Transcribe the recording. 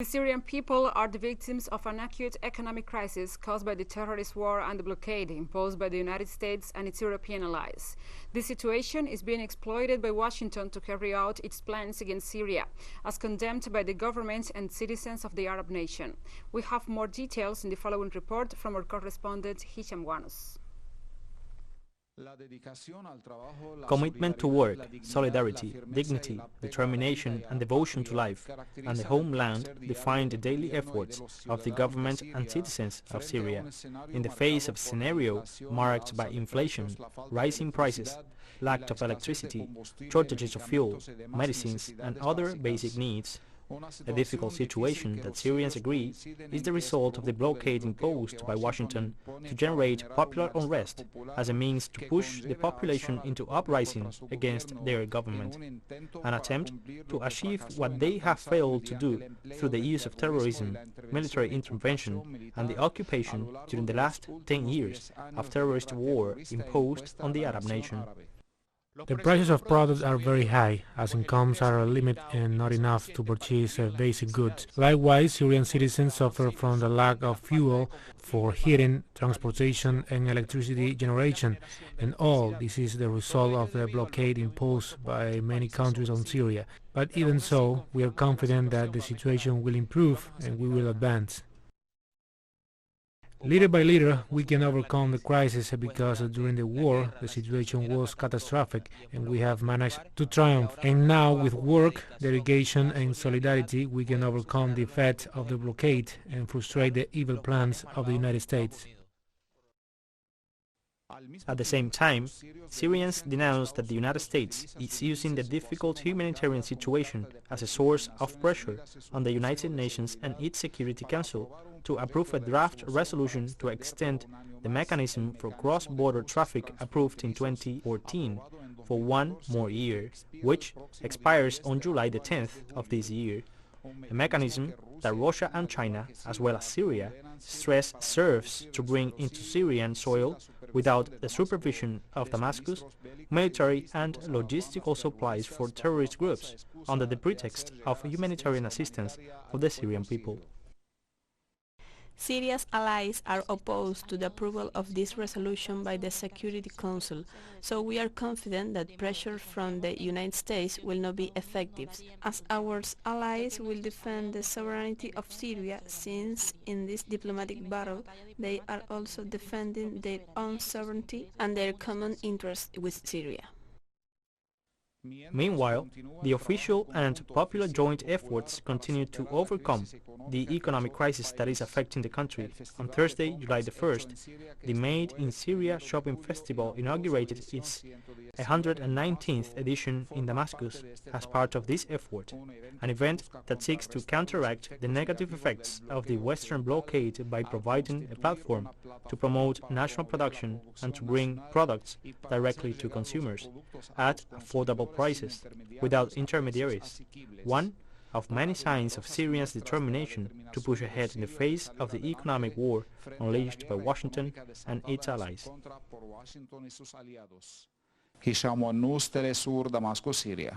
The Syrian people are the victims of an acute economic crisis caused by the terrorist war and the blockade imposed by the United States and its European allies. This situation is being exploited by Washington to carry out its plans against Syria, as condemned by the government and citizens of the Arab nation. We have more details in the following report from our correspondent Hisham Wanus. Commitment to work, solidarity, dignity, determination and devotion to life and the homeland define the daily efforts of the government and citizens of Syria in the face of a scenario marked by inflation, rising prices, lack of electricity, shortages of fuel, medicines and other basic needs. A difficult situation that Syrians agree is the result of the blockade imposed by Washington to generate popular unrest as a means to push the population into uprising against their government, an attempt to achieve what they have failed to do through the use of terrorism, military intervention and the occupation during the last 10 years of terrorist war imposed on the Arab nation. The prices of products are very high, as incomes are a limit and not enough to purchase basic goods. Likewise, Syrian citizens suffer from the lack of fuel for heating, transportation and electricity generation, and all this is the result of the blockade imposed by many countries on Syria. But even so, we are confident that the situation will improve and we will advance. Little by little, we can overcome the crisis because during the war, the situation was catastrophic and we have managed to triumph. And now, with work, dedication and solidarity, we can overcome the effect of the blockade and frustrate the evil plans of the United States. At the same time, Syrians denounce that the United States is using the difficult humanitarian situation as a source of pressure on the United Nations and its Security Council to approve a draft resolution to extend the mechanism for cross-border traffic approved in 2014 for one more year, which expires on July the 10th of this year. A mechanism that Russia and China, as well as Syria, stress serves to bring into Syrian soil, without the supervision of Damascus, military and logistical supplies for terrorist groups under the pretext of humanitarian assistance for the Syrian people. Syria's allies are opposed to the approval of this resolution by the Security Council, so we are confident that pressure from the United States will not be effective, as our allies will defend the sovereignty of Syria, since in this diplomatic battle they are also defending their own sovereignty and their common interest with Syria. Meanwhile, the official and popular joint efforts continue to overcome the economic crisis that is affecting the country. On Thursday, July the 1st, the Made in Syria Shopping Festival inaugurated its 119th edition in Damascus as part of this effort, an event that seeks to counteract the negative effects of the Western blockade by providing a platform to promote national production and to bring products directly to consumers at affordable prices, without intermediaries, one of many signs of Syrians' determination to push ahead in the face of the economic war unleashed by Washington and its allies. Hisham Wanus, TeleSUR, Damascus, Syria.